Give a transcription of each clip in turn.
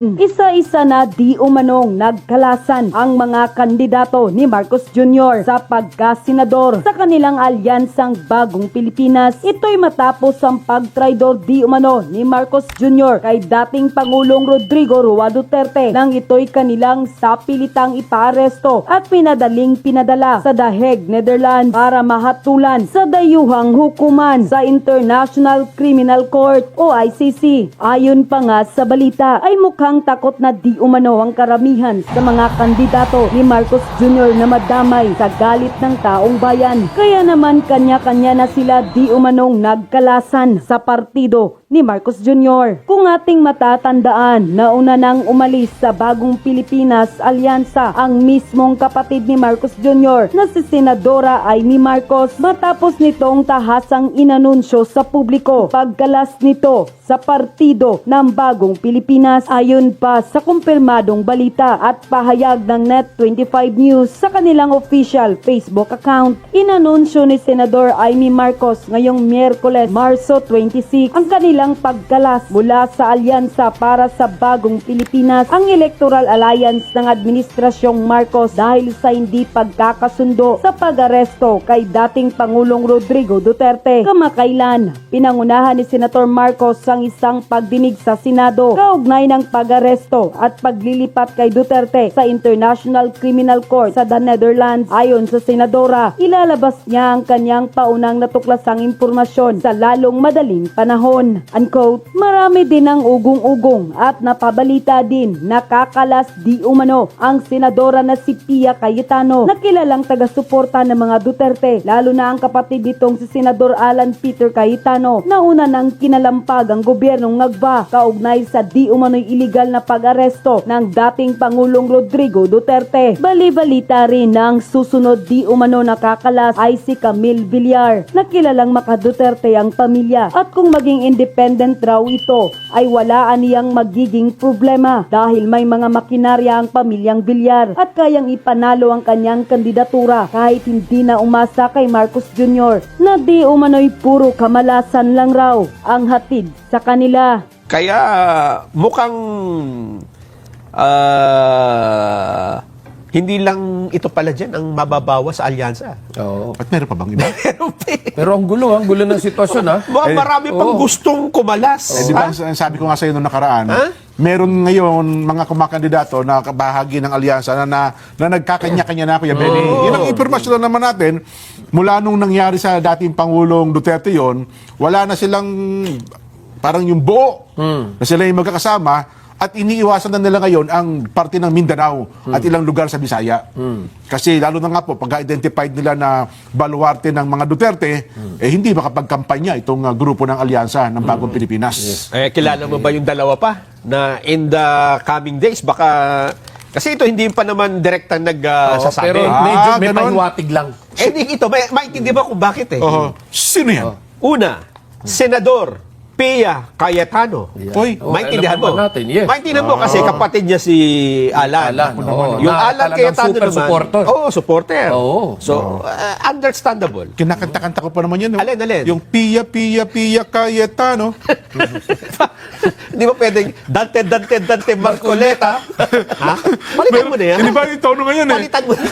Isa-isa na di umanong nagkalasan ang mga kandidato ni Marcos Jr. sa pagkasenador sa kanilang alyansang Bagong Pilipinas. Ito'y matapos ang pagtraidor di umano ni Marcos Jr. kay dating Pangulong Rodrigo Roa Duterte nang ito'y kanilang sapilitang ipaaresto at pinadala sa The Hague, Netherlands para mahatulan sa dayuhang hukuman sa International Criminal Court o ICC. Ayon pa nga sa balita ay mukhang takot na di umano ang karamihan sa mga kandidato ni Marcos Jr. na madamay sa galit ng taong bayan. Kaya naman kanya-kanya na sila di umanong nagkalasan sa partido ni Marcos Jr. Kung ating matatandaan, nauna nang umalis sa Bagong Pilipinas Alyansa ang mismong kapatid ni Marcos Jr. na si Senadora Amy Marcos matapos nitong tahasang inanunsyo sa publiko pagkalas nito sa partido ng Bagong Pilipinas. Ayon pa sa kumpirmadong balita at pahayag ng Net25 News sa kanilang official Facebook account, inanunsyo ni Senador Amy Marcos ngayong Miyerkules, Marso 26 ang kanilang pagkalas mula sa alyansa para sa Bagong Pilipinas, ang Electoral Alliance ng Administrasyong Marcos dahil sa hindi pagkakasundo sa pag-aresto kay dating Pangulong Rodrigo Duterte. Kamakailan, pinangunahan ni Senator Marcos ang isang pagdinig sa Senado kaugnay ng pag-aresto at paglilipat kay Duterte sa International Criminal Court sa The Netherlands. Ayon sa Senadora, ilalabas niya ang kanyang paunang natuklasang impormasyon sa lalong madaling panahon. Unquote, marami din ang ugong-ugong at napabalita din nakakalas di umano ang Senadora na si Pia Cayetano na kilalang taga-suporta ng mga Duterte, lalo na ang kapatid nitong si Senador Alan Peter Cayetano na una nang kinalampag ang gobyernong Ngagba kaugnay sa di umano'y iligal na pag-aresto ng dating Pangulong Rodrigo Duterte. Bali-balita rin na ang susunod di umano nakakalas ay si Camille Villar na kilalang maka-Duterte ang pamilya at kung maging independent raw ito ay wala aniyang magiging problema dahil may mga makinarya ang pamilyang Villar at kayang ipanalo ang kanyang kandidatura kahit hindi na umasa kay Marcos Jr. na di umano'y puro kamalasan lang raw ang hatid sa kanila. Kaya mukhang hindi lang ito pala dyan ang mababawa sa alyansa. Oo. At meron pa bang iba? Pero ang gulo ng sitwasyon, ha? Marami pang gustong kumalas. Di ba, sabi ko nga sa iyo noong nakaraan, meron ngayon mga kumakandidato na bahagi ng alyansa na nagkakanya-kanya na, Kuya Benny. Yun ang impormasyon na naman natin. Mula nung nangyari sa dating Pangulong Duterte yon, wala na silang parang yung buo na sila yung magkakasama at iniiwasan na nila ngayon ang parte ng Mindanao at ilang lugar sa Bisaya. Kasi lalo na nga po, pag-identified nila na baluarte ng mga Duterte, hindi makapagkampanya itong grupo ng alyansa ng Bagong Pilipinas. Kilala mo ba yung dalawa pa na in the coming days, baka... Kasi ito hindi pa naman direktang nagsasabi. Pero medyo may ganon. pahiwatig lang. Ito, maintindihan ba kung bakit eh? Sino yan? Una, Senador Pia Cayetano. Oy, Maintindihan alam mo. naman natin, yes. Maintindihan mo kasi kapatid niya si Alan. Yung Na Alan talagang Cayetano super naman. supporter. Supporter. Oo. So, understandable. kinakanta-kanta ko pa naman yan. Alin? Yung Pia Cayetano. Hindi mo pwedeng Dante Marcoleta. Ha? Palitan mo na yan. Hindi ba yung tono ngayon eh? Palitan mo na.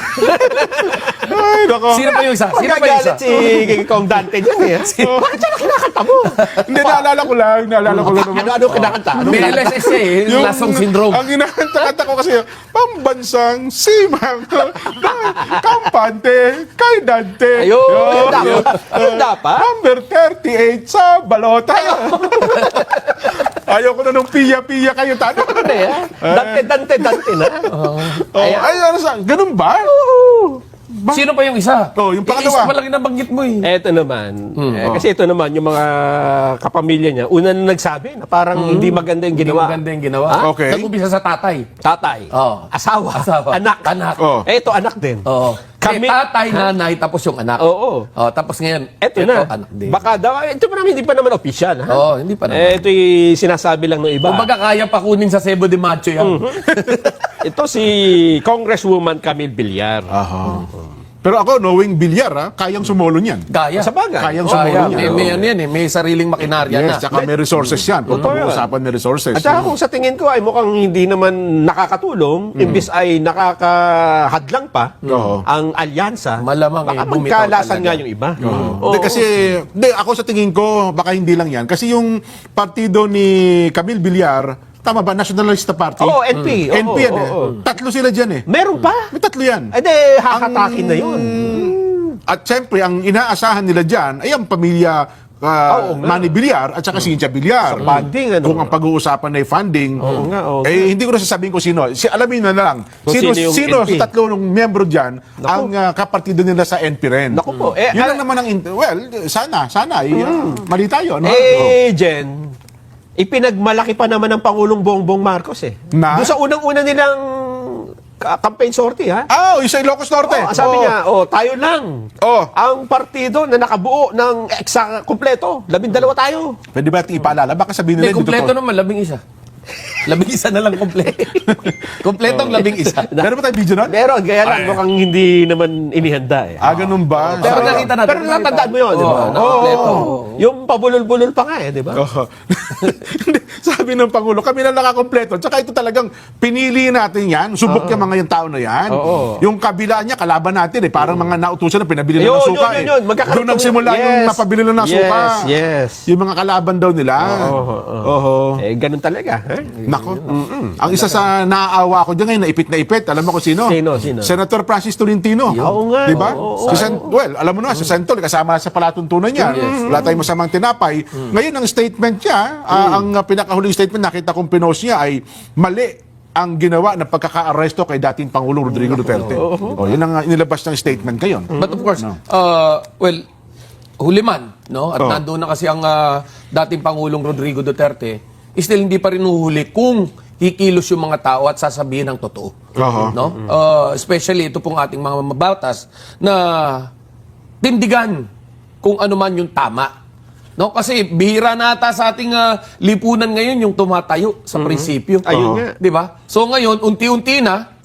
Ay, nako. Sino pa yung isa? Magagalit si Kong Dante dyan eh. Bakit siya na kinakanta mo? Hindi, naalala ko lang naman. Ano kinakanta? May LSS siya eh, yung Lasong Syndrome. Ang kinakanta ko kasi, pambansang simang kampante kay Dante. Ayun. Ayun dapat. Number 38 sa balota. Ayoko na nung Pia kayo tanong. Dante na. Ganun ba? Sino pa yung isa? Yung pangalawa. Isa pa lang nabanggit mo eh. Eto naman. Kasi ito naman, yung mga kapamilya niya, una na nagsabi na parang hindi maganda yung Hindi ginawa. maganda yung ginawa. Okay. Nag-umpisa sa tatay. Tatay. Oo. Asawa. Anak. Ito, anak din. Oo. Kami- Tatay, nanay, tapos yung anak. Oo. Tapos ngayon, Eto na. anak din. Baka daw, ito pa naman, hindi pa naman official. Ha? Oo, hindi pa naman. Ito yung sinasabi lang ng iba. Kumbaga kaya pa kunin sa Cebu de Macho yan. Ito si Congresswoman Camille Villar. Pero ako, knowing Villar, kayang sumolo niyan. Kaya. Sa bagay. Kayang Oo, sumolo Kaya. niyan. May ano yan eh. May sariling makinarya na. Yes, tsaka may resources yan. Kung Totoo yan. pag-uusapan may resources. At saka kung sa tingin ko ay mukhang hindi naman nakakatulong, imbis ay nakakahadlang pa Oo. ang alyansa, Malamang baka eh, bumitaw magkalasan talaga. nga yung iba. Oo. Hindi, kasi, ako sa tingin ko, baka hindi lang yan. Kasi yung partido ni Camille Villar, tama ba? Nationalista Party? Oo, NP. Oo, NP yan eh. oo. Tatlo sila dyan eh. Meron pa? May tatlo yan. Eh di, hahatakin na yun. At siyempre, ang inaasahan nila dyan ay ang pamilya Oo nga. Manny Villar at saka Cynthia Villar. Sa funding, ano? Kung ang pag-uusapan ay funding, Oo nga, oo eh, hindi ko na sasabihin ko sino. Alamin na lang. Kung Sino, sino yung sino NP? sa tatlo ng membro dyan ang kapartido nila sa NP rin. Naku po. Eh, Yun lang naman ang, well, sana, mali tayo. No? Jen, ipinagmalaki pa naman ng Pangulong Bongbong Marcos eh. Na? Doon sa unang-una nilang campaign sortie, ha? Yung sa Ilocos Norte. Oh, sabi niya, tayo lang. Oh. Ang partido na nakabuo ng kompleto. 12 tayo. Pwede ba natin ipaalala? Baka sabihin nila Hindi, kompleto naman. 11. 11 na lang kompleto. Kompletong 11. Meron ba tayong video nun? Pero gaya lang, mukhang hindi naman inihanda eh. Ganun ba? Pero nakita natin. Pero natandaan mo yun, di ba? Oo, nakompleto. Yung pabulol-bulol pa nga eh, di ba? Oo. Hindi, sabi ng Pangulo, kami na nakakompleto. Tsaka ito talagang pinili natin yan. Subok yung mga yung tao na yan. Oo. Yung kabila niya, kalaban natin eh. Parang mga nautusan na pinabili na Yun, ng suka yun. Magkakaroon Doon nagsimula yes. yung napabili na ng suka. Yes. Yung mga kalaban daw nila. Oo. Eh, ganun talaga. Eh? Nako. Ang isa sa naaawa ko dyan ngayon, na ipit. Alam mo kung sino? Sino? Senator Francis Tolentino. Oo nga. Di ba? Oo. Well, alam mo na, si Santol, kasama sa palatuntunan niya. Wala tayong masamang tinapay. Ngayon, ang statement niya, ang pinakahuling statement nakita kong pinost niya ay mali ang ginawa ng pagkaka-aresto kay dating Pangulong Rodrigo Duterte. Yun ang inilabas ng statement ngayon. But of course, well, huli man, no? At nandoon na kasi ang dating Pangulong Rodrigo Duterte, still hindi pa rin huhuli kung kikilos yung mga tao at sasabihin ng totoo. No? Especially ito pong ating mga mabatas na tindigan kung ano man yung tama. No? Kasi bihira na ata sa ating lipunan ngayon yung tumatayo sa prinsipyo. Ayun nga. Di ba? So ngayon, unti-unti na,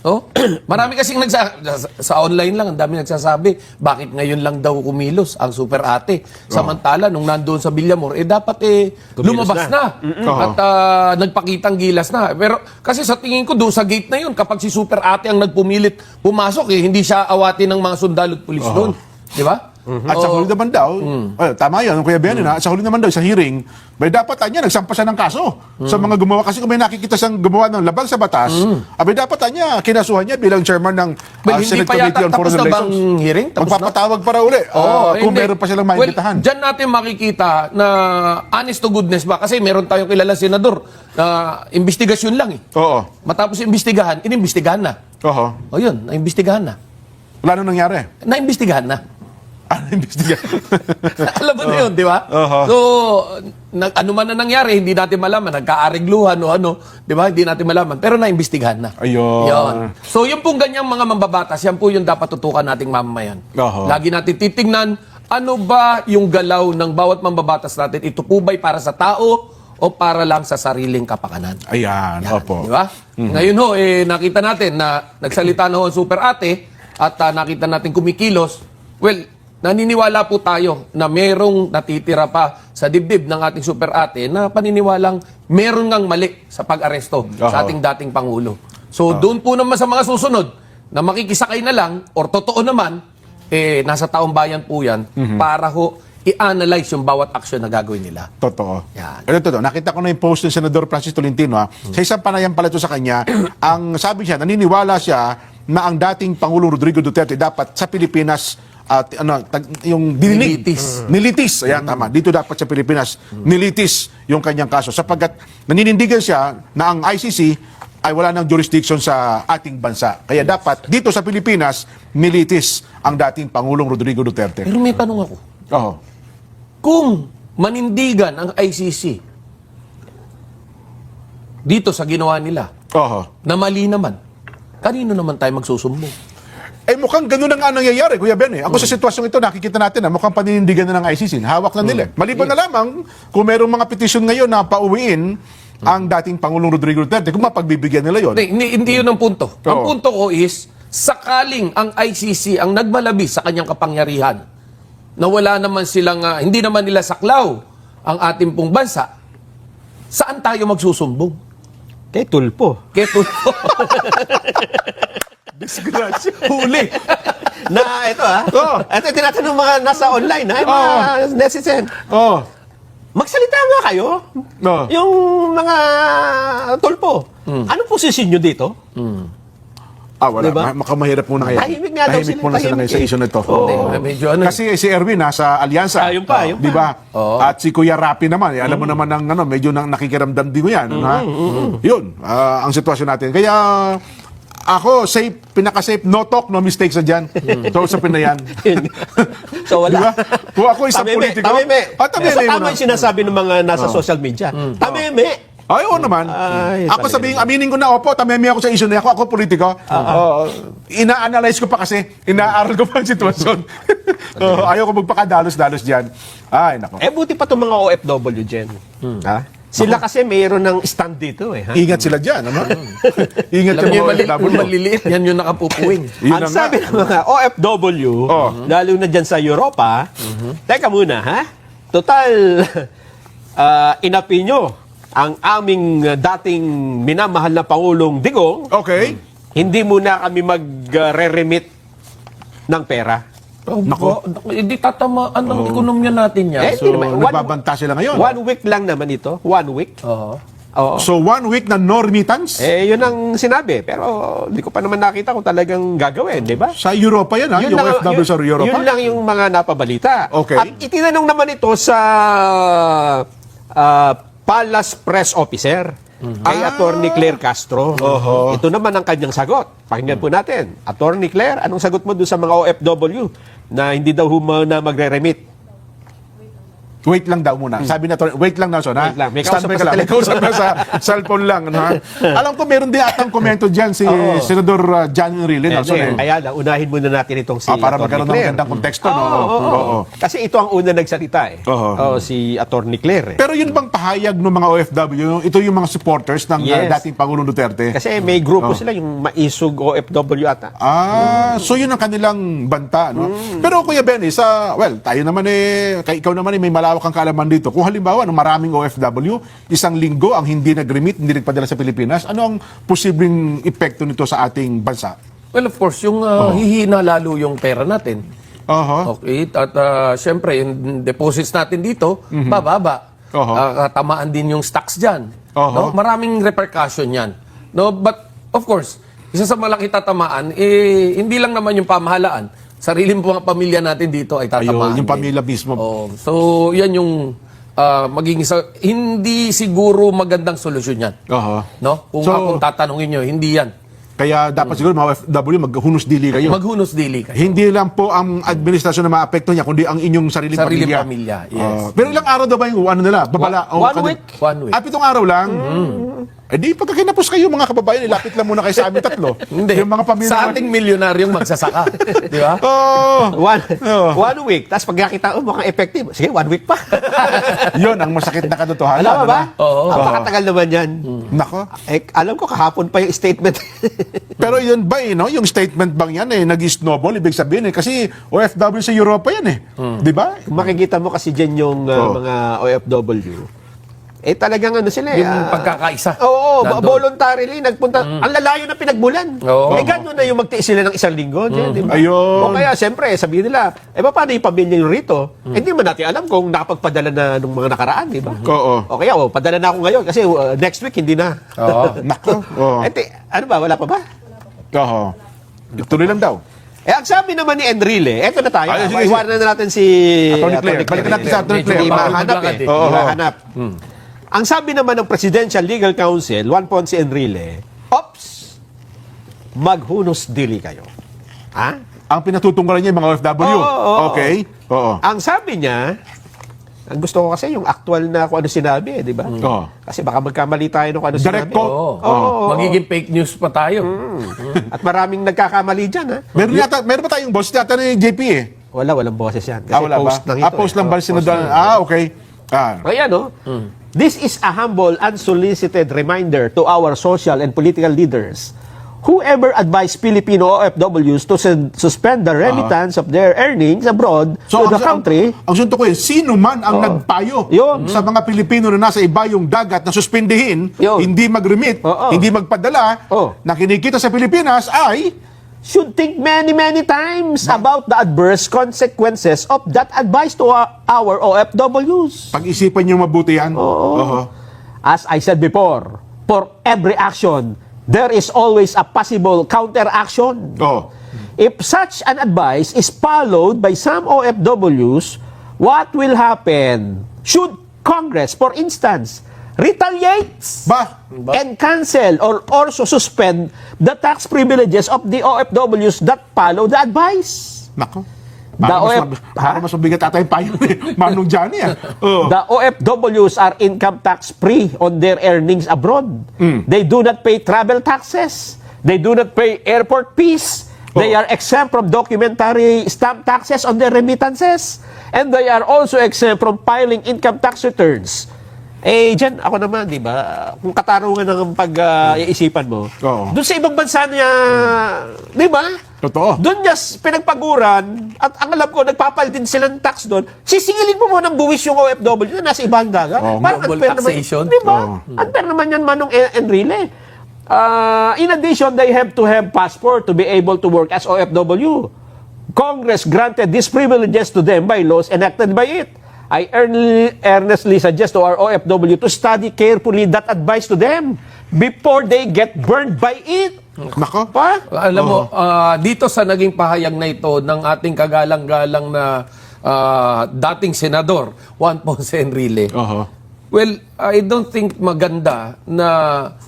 no? Marami kasing sa online lang, ang dami nagsasabi, bakit ngayon lang daw kumilos ang super ate? Samantala, nung nandoon sa Villamor, dapat lumabas na. At nagpakitang gilas na. Pero kasi sa tingin ko, doon sa gate na yun, kapag si super ate ang nagpumilit pumasok, hindi siya awatin ng mga sundalo at pulis doon. Di ba? At sa huli naman daw, tama yun, Kuya Benny, sa huli naman daw, sa hearing, may dapat niya, nagsampa siya ng kaso sa mga gumawa. Kasi kung may nakikita siyang gumawa ng labag sa batas, dapat niya, kinasuhan niya bilang chairman ng Well, hindi Senate pa Committee yata on tapos Foreign na bang Relations. hearing? Tapos na? Magpapatawag para uli kung hindi. meron pa silang maimbitahan. Well, dyan natin makikita na honest to goodness ba? Kasi meron tayong kilala senador na investigasyon lang eh. Oo. Matapos imbestigahan, inimbestigahan na. Oo. O yun, naimbestigahan na. Wala nang nangyari. Naimbestigahan na. Investigahan. Alam mo na yun, di ba? So, ano man na nangyari, hindi natin malaman. Nagkaaregluhan o ano, di ba? Hindi natin malaman. Pero naimbestigahan na. Ayun. Yun. So, yung pong ganyang mga mambabatas, yan po yung dapat tutukan nating mamamayan. Oho. Lagi natin titingnan, ano ba yung galaw ng bawat mambabatas natin? Ito po ba'y para sa tao o para lang sa sariling kapakanan? Ayan, opo. Di ba? Ngayon ho, nakita natin na nagsalita na ho ang super ate at nakita natin kumikilos. Well, naniniwala po tayo na merong natitira pa sa dibdib ng ating super ate na paniniwalang meron ngang mali sa pag-aresto sa ating dating Pangulo. So doon po naman sa mga susunod na makikisakay na lang or totoo naman, nasa taong bayan po yan para ho i-analyze yung bawat aksyon na gagawin nila. Totoo. Yan. Ito, nakita ko na yung post ng Senador Francis Tolentino. Sa isang panayam pala ito sa kanya, ang sabi siya, naniniwala siya na ang dating Pangulong Rodrigo Duterte dapat sa Pilipinas yung nilitis. Ayan, tama. Dito dapat sa Pilipinas, nilitis yung kanyang kaso. Sapagkat naninindigan siya na ang ICC ay wala ng jurisdiction sa ating bansa. Kaya dapat dito sa Pilipinas, nilitis ang dating Pangulong Rodrigo Duterte. Pero may tanong ako. Oo. Kung manindigan ang ICC dito sa ginawa nila, Oo. na mali naman, kanino naman tayo magsusumbong? Mukhang ganun na nga nangyayari, Kuya Ben. Ako sa sitwasyong ito, nakikita natin na mukhang paninindigan na ng ICC. Hawak na nila. Maliban na lamang kung mayroong mga petisyon ngayon na pauwiin ang dating Pangulong Rodrigo Duterte, kung mapagbibigyan nila yon. Hindi yun ang punto. Ang Oo. punto ko is, sakaling ang ICC ang nagmalabis sa kanyang kapangyarihan, na wala naman silang, hindi naman nila saklaw ang ating pong bansa, saan tayo magsusumbong? Kay Tulpo. Keto. Disgrasya. Huli. Na ito ito tinatanong mga nasa online ha, mga netizen. Oh. Magsalita nga kayo. No. Yung mga Tulpo. Anong posisyon nyo dito? Wala. Diba? Makamahirap muna kayo. Tahimik nga daw sila, muna sila tahimik ngayon sa eh. issue na ito. Hindi, medyo ano. Kasi si Erwin nasa Alyansa. Yun pa. Di ba? At si Kuya Rapi naman, alam mo naman ng medyo nakikiramdam din mo yan. Ha? Yun, ang sitwasyon natin. Kaya ako, safe, pinaka-safe, no talk, no mistakes na dyan. So, usapin na yan. So wala. Diba? Kung ako isang politiko, Tameme. tameme So, mo tama na. yung sinasabi ng mga nasa social media. Tameme. Ay, oo naman. Ay, Ako talaga. sabihin, aminin ko na, opo, tamemi ako sa issue na yan. Ako politiko. Ina-analyze ko pa kasi, inaaral ko pa ang sitwasyon. Ayaw ko magpakadalos-dalos dyan. Ay, nako. Buti pa itong mga OFW, Jen. Ha? Sila kasi mayroon ng stand dito ha? Ingat sila dyan, ano? Ingat Alam niyo, yung mga yung maliliit, yan yung nakapupuwing. Yun Ang na nga. sabi ng mga OFW, lalo na dyan sa Europa, teka muna, ha? Total, inapi nyo ang aming dating minamahal na Pangulong Digong, Okay. hindi muna kami mag-re-remit ng pera. Nako. Hindi tatamaan ng ekonomiya natin yan. So, Hindi naman. nagbabanta sila ngayon. 1 week lang naman ito. 1 week. Oo. Oo. So, 1 week na no remittance? Yun ang sinabi. Pero hindi ko pa naman nakita kung talagang gagawin, di ba? Sa Europa yan, ha? Yung OFW sa Europa? Yun lang yung mga napabalita. Okay. At itinanong naman ito sa Palace Press Officer kay Attorney Claire Castro. Ito naman ang kanyang sagot. Pakinggan po natin. Attorney Claire, anong sagot mo doon sa mga OFW na hindi daw na magre-remit? Wait lang daw muna. Sabi na to, wait lang na son, ha? Wait lang. May Standby kausap ka pa sa lang. May kausap na sa cellphone lang, ano, ha? Alam ko, meron din atang komento dyan si Senador John Enrile. No? So, Kaya lang, unahin muna natin itong si para Attorney magkaroon ng Claire. magandang konteksto. No? Oo. Kasi ito ang una nagsalita Oo. si Attorney Claire. Pero yun bang pahayag ng mga OFW, ito yung mga supporters ng Yes. dating Pangulong Duterte? Kasi may grupo sila, yung Maisug OFW ata. So yun ang kanilang banta, no? Pero Kuya Benny, tayo naman ikaw naman may malawak kang kaalaman dito. Kung halimbawa, maraming OFW, isang linggo ang hindi nag-remit, hindi nagpadala sa Pilipinas, ano ang posibleng epekto nito sa ating bansa? Well, of course, yung hihina lalo yung pera natin. Okay, at syempre, yung deposits natin dito, bababa. Tamaan din yung stocks dyan. No? Maraming repercussion yan. No? But, of course, isa sa malaki tatamaan, hindi lang naman yung pamahalaan. Sariling mga pamilya natin dito ay tatamaan. Yung pamilya mismo. So, yan yung maging isa, hindi siguro magandang solusyon yan. No? Kung akong tatanungin nyo, hindi yan. Kaya dapat siguro mga OFW maghunos dili kayo. Maghunos dili kayo. Hindi lang po ang administrasyon na maapekto niya, kundi ang inyong sariling pamilya. Yes. Pero ilang araw daw ba yung nila? Babala? 1 week. 1 week. 7 araw lang? Di pagka kinapos kayo mga kababayan, ilapit lang muna kayo sa amin tatlo. Hindi. Yung mga pamilya. Sa ating milyonaryong magsasaka. Di ba? One week. Tapos pag nakita, mukhang effective. Sige, 1 week pa. Yun ang masakit na katotohanan. Alam mo ba? Oo. Ang pakatagal naman yan. Nako. Alam ko, kahapon pa yung statement. Pero yun ba yung statement bang yan nag-snowball, ibig sabihin kasi OFW sa Europa yan Di ba? Kung makikita mo kasi dyan yung mga OFW, talagang sila Yung pagkakaisa. Oo, Nandun. voluntarily nagpunta. Ang lalayo na pinagmulan. Oo. Gano'n na yung magtiis sila ng 1 linggo. Dyan, di ba? O Ayun. kaya, siyempre, sabihin nila, paano yung pamilya yung rito? Hindi man natin alam kung nakapagpadala na ng mga nakaraan, di ba? Oo. O kaya, padala na ako ngayon kasi next week hindi na. Nako. Oo. Ano ba, wala pa ba? Oo. Tuloy lang daw. Ang sabi naman ni Enrile, eto na tayo. Ay, sige, Iwanan na natin si Attorney Claire. Balikan natin sa Attorney Claire. Hindi mahanap Maglakad eh. Oo. Hindi mahanap. Ang sabi naman ng Presidential Legal Counsel, Juan Ponce Enrile, ops, maghunos dili kayo. Ha? Ang pinatutunggalan niya yung mga OFW. Oo. Okay. Oo. Ang sabi niya, ang gusto ko kasi yung actual na kung ano sinabi, di ba? Oo. Kasi baka magkamali tayo nung ano Direct sinabi. quote. Oo. Magiging fake news pa tayo. At maraming nagkakamali dyan, ha? Meron ba tayong boss yata ni JP Walang boses yan. Kasi wala post ba? lang ito. Post lang ba Post sinundan? lang. Okay. Kaya this is a humble, unsolicited reminder to our social and political leaders whoever advised Filipino OFWs to suspend the remittance of their earnings abroad to the country. Ang sunto ko yun, sino man ang nagpayo Yun. sa mga Pilipino na nasa ibayong dagat na suspindihin, Yun. hindi mag-remit, Oo. hindi magpadala, Oo. na kinikita sa Pilipinas ay Should think many, many times about the adverse consequences of that advice to our OFWs. pag-isipan niyo mabuti yan. Oo. As I said before, for every action, there is always a possible counteraction. Oo. If such an advice is followed by some OFWs, what will happen? Should Congress, for instance, retaliate Ba? and cancel or also suspend the tax privileges of the OFWs that follow the advice? Nako. The Para mas mabigat ata yung payo ni Manong Johnny. Oo. The OFWs are income tax free on their earnings abroad. They do not pay travel taxes. They do not pay airport fees. They are exempt from documentary stamp taxes on their remittances. And they are also exempt from filing income tax returns. Eh, dyan, ako naman, di ba? Kung katarungan ng pag-iisipan mo, Oo. doon sa ibang bansa niya, di ba? Totoo. Doon niya pinagpaguran, at ang alam ko, nagpapalit din sila ng tax doon, sisingilin mo muna ng buwis yung OFW na nasa ibang dagat. Oh, Parang double unfair taxation. Naman, di ba? Oh. Unfair naman yan, Manong Enrile. In addition, they have to have passport to be able to work as OFW. Congress granted these privileges to them by laws enacted by it. I earnestly suggest to our OFW to study carefully that advice to them before they get burned by it. Nako. Pa? Alam mo, dito sa naging pahayag na ito ng ating kagalang-galang na dating senador, Juan Ponce Enrile, Oo. well, I don't think maganda na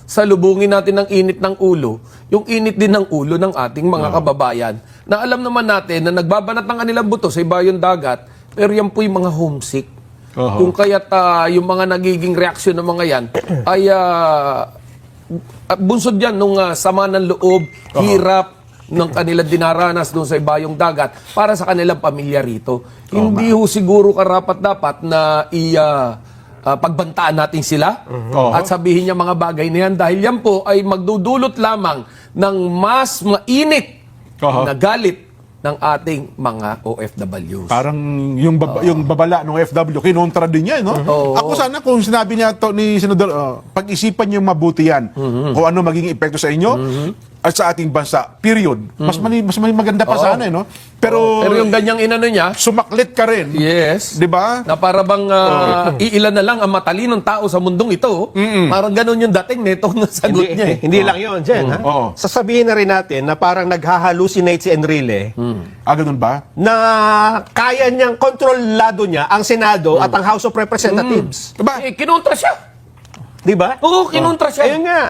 salubungin natin ng init ng ulo, yung init din ng ulo ng ating mga kababayan, na alam naman natin na nagbabanat ng kanilang buto sa ibayong dagat, pero yan po yung mga homesick. Oo. Kung kaya't yung mga nagiging reaksyon ng mga yan ay bunsod yan nung sama ng loob, hirap ng kanilang dinaranas doon sa ibayong dagat para sa kanilang pamilya rito. Hindi ho siguro karapat-dapat na pagbantaan natin sila at sabihin niya mga bagay na yan dahil yan po ay magdudulot lamang ng mas mainit na galit ng ating mga OFWs. Parang yung babala ng OFW, kinontra din niya, no? Ako sana kung sinabi niya to ni Senador, pag-isipan niyo mabuti yan kung ano magiging epekto sa inyo at sa ating bansa, period. Mas maganda pa sana, no? Pero yung ganyang inano niya, sumaklit ka rin. yes, Di ba? na para bang iilan na lang ang matalinong tao sa mundong ito, parang ganun yung dating nito na sagot niya. Hindi lang yun, Jen. Ha? Oo. Sasabihin na rin natin na parang naghahalucinate si Enrile Ganun ba? na kaya niyang kontrolado niya ang Senado at ang House of Representatives. Diba? Kinontra siya. Di ba? Oo, kinontra siya. Ayun nga.